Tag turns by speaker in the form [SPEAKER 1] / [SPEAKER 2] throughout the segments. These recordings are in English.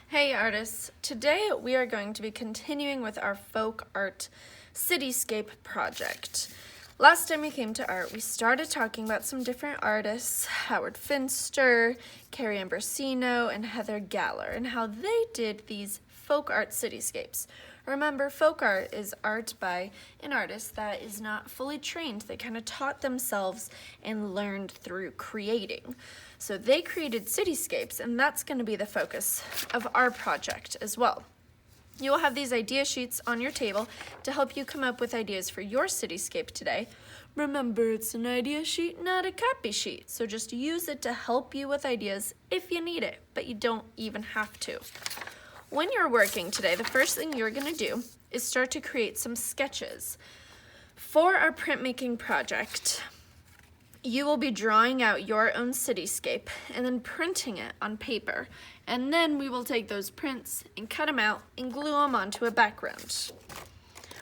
[SPEAKER 1] Hey artists, today we are going to be continuing with our folk art cityscape project. Last time we came to art, we started talking about some different artists, Howard Finster, Carrie Ambrosino, and Heather Galler, and how they did these folk art cityscapes. Remember, folk art is art by an artist that is not fully trained. They kind of taught themselves and learned through creating. So they created cityscapes, and that's going to be the focus of our project as well. You will have these idea sheets on your table to help you come up with ideas for your cityscape today. Remember, it's an idea sheet, not a copy sheet, so just use it to help you with ideas if you need it, but you don't even have to. When you're working today, the first thing you're going to do is start to create some sketches. For our printmaking project, you will be drawing out your own cityscape and then printing it on paper. And then we will take those prints and cut them out and glue them onto a background.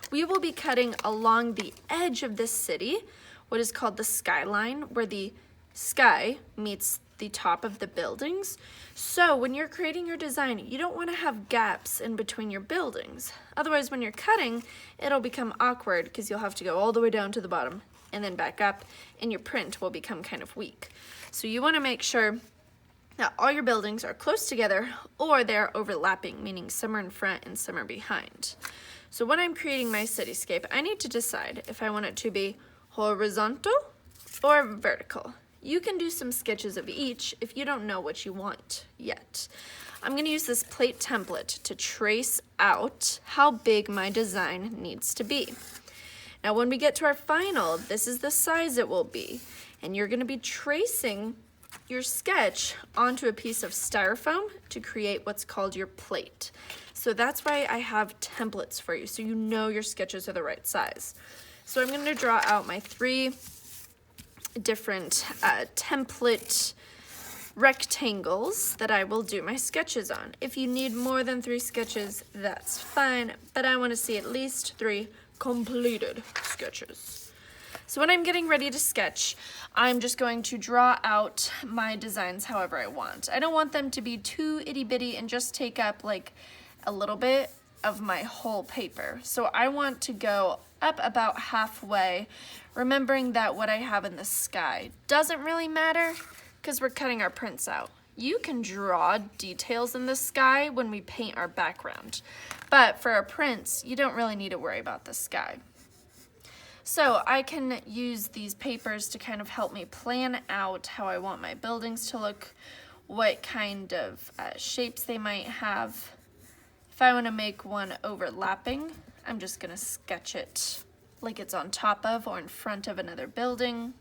[SPEAKER 1] We will be cutting along the edge of this city, what is called the skyline, where the sky meets the top of the buildings. So when you're creating your design, you don't want to have gaps in between your buildings. Otherwise, when you're cutting, it'll become awkward because you'll have to go all the way down to the bottom and then back up, and your print will become kind of weak. So you want to make sure that all your buildings are close together or they're overlapping, meaning some are in front and some are behind. So when I'm creating my cityscape, I need to decide if I want it to be horizontal or vertical. You can do some sketches of each if you don't know what you want yet. I'm going to use this plate template to trace out how big my design needs to be. Now when we get to our final, this is the size it will be, and you're going to be tracing your sketch onto a piece of styrofoam to create what's called your plate. So that's why I have templates for you, so you know your sketches are the right size. So I'm going to draw out my 3 different template rectangles that I will do my sketches on. If you need more than 3 sketches, that's fine, but I want to see at least 3 completed sketches. So when I'm getting ready to sketch, I'm just going to draw out my designs however I want. I don't want them to be too itty-bitty and just take up like a little bit of my whole paper. So I want to go up about halfway, remembering that what I have in the sky doesn't really matter because we're cutting our prints out. You can draw details in the sky when we paint our background, but for our prints, you don't really need to worry about the sky. So I can use these papers to kind of help me plan out how I want my buildings to look, what kind of shapes they might have. If I want to make one overlapping, I'm just going to sketch it like it's on top of or in front of another building.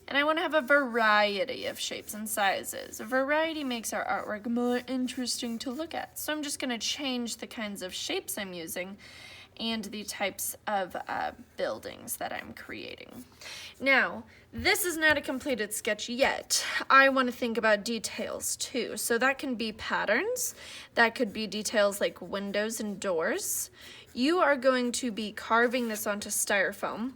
[SPEAKER 1] And I want to have a variety of shapes and sizes. A variety makes our artwork more interesting to look at. So I'm just going to change the kinds of shapes I'm using and the types of buildings that I'm creating. Now, this is not a completed sketch yet. I want to think about details too. So that can be patterns. That could be details like windows and doors. You are going to be carving this onto styrofoam.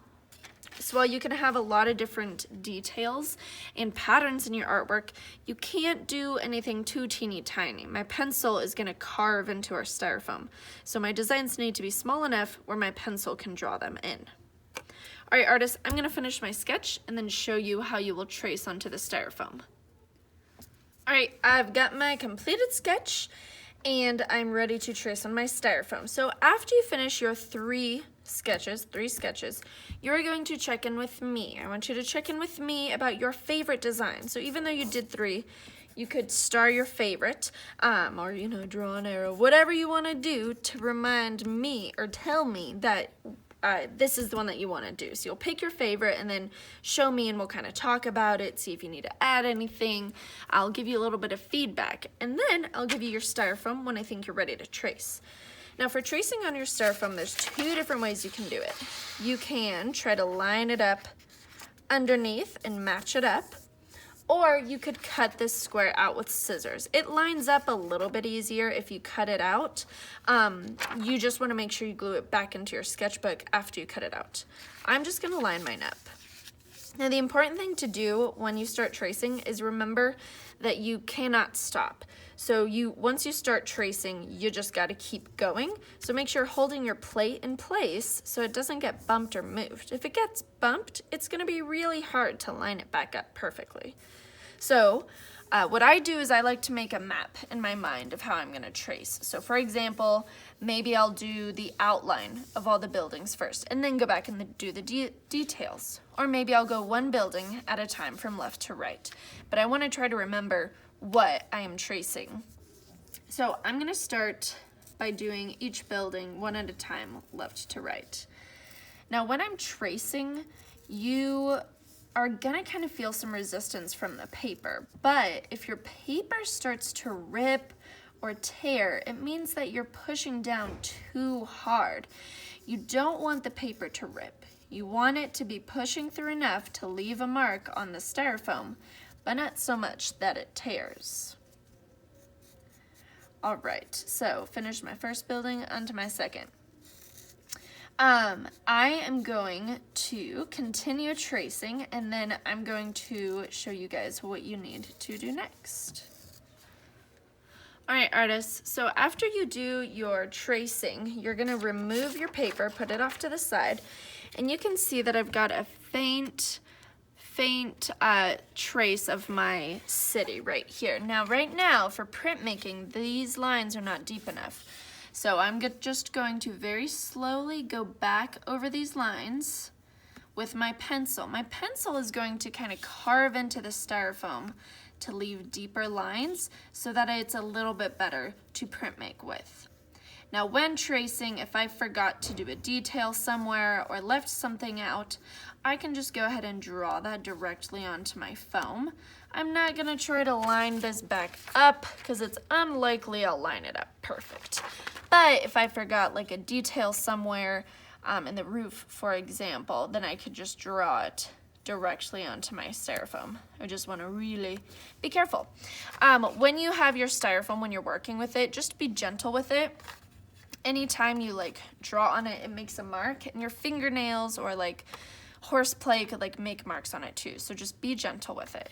[SPEAKER 1] So while you can have a lot of different details and patterns in your artwork, you can't do anything too teeny tiny. My pencil is going to carve into our styrofoam. So my designs need to be small enough where my pencil can draw them in. All right, artists, I'm going to finish my sketch and then show you how you will trace onto the styrofoam. All right, I've got my completed sketch and I'm ready to trace on my styrofoam. So after you finish your 3 sketches, you're going to check in with me. I want you to check in with me about your favorite design. So even though you did 3, you could star your favorite, or draw an arrow, whatever you want to do to remind me or tell me that this is the one that you want to do. So you'll pick your favorite and then show me and we'll kind of talk about it, see if you need to add anything. I'll give you a little bit of feedback and then I'll give you your styrofoam when I think you're ready to trace. Now for tracing on your styrofoam, there's 2 different ways you can do it. You can try to line it up underneath and match it up, or you could cut this square out with scissors. It lines up a little bit easier if you cut it out. You just want to make sure you glue it back into your sketchbook after you cut it out. I'm just going to line mine up. Now the important thing to do when you start tracing is remember that you cannot stop. So once you start tracing, you just got to keep going. So make sure you're holding your plate in place so it doesn't get bumped or moved. If it gets bumped, it's going to be really hard to line it back up perfectly. So what I do is I like to make a map in my mind of how I'm going to trace. So for example, maybe I'll do the outline of all the buildings first and then go back and do the details. Or maybe I'll go one building at a time from left to right. But I want to try to remember what I am tracing. So I'm going to start by doing each building one at a time, left to right. Now when I'm tracing, you are gonna kind of feel some resistance from the paper, but if your paper starts to rip or tear, it means that you're pushing down too hard. You don't want the paper to rip. You want it to be pushing through enough to leave a mark on the styrofoam, but not so much that it tears. All right, so finished my first building, onto my second. I am going to continue tracing, and then I'm going to show you guys what you need to do next. All right, artists, so after you do your tracing, you're gonna remove your paper, put it off to the side, and you can see that I've got a faint trace of my city right here. Now, right now, for printmaking, these lines are not deep enough. So I'm just going to very slowly go back over these lines with my pencil. My pencil is going to kind of carve into the styrofoam to leave deeper lines so that it's a little bit better to print make with. Now when tracing, if I forgot to do a detail somewhere or left something out, I can just go ahead and draw that directly onto my foam. I'm not gonna try to line this back up because it's unlikely I'll line it up perfect. But if I forgot like a detail somewhere in the roof, for example, then I could just draw it directly onto my styrofoam. I just want to really be careful. When you have your styrofoam, when you're working with it, just be gentle with it. Anytime you like draw on it, it makes a mark, and your fingernails or like horseplay could like make marks on it too. So just be gentle with it.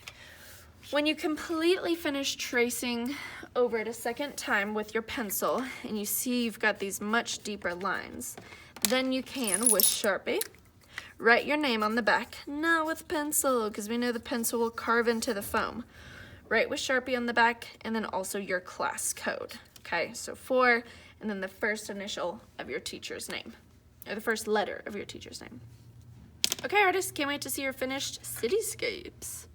[SPEAKER 1] When you completely finish tracing over it a second time with your pencil and you see you've got these much deeper lines, then you can, with Sharpie, write your name on the back, not with pencil, because we know the pencil will carve into the foam. Write with Sharpie on the back, and then also your class code. Okay, so 4, and then the first initial of your teacher's name, or the first letter of your teacher's name. Okay, artists, can't wait to see your finished cityscapes.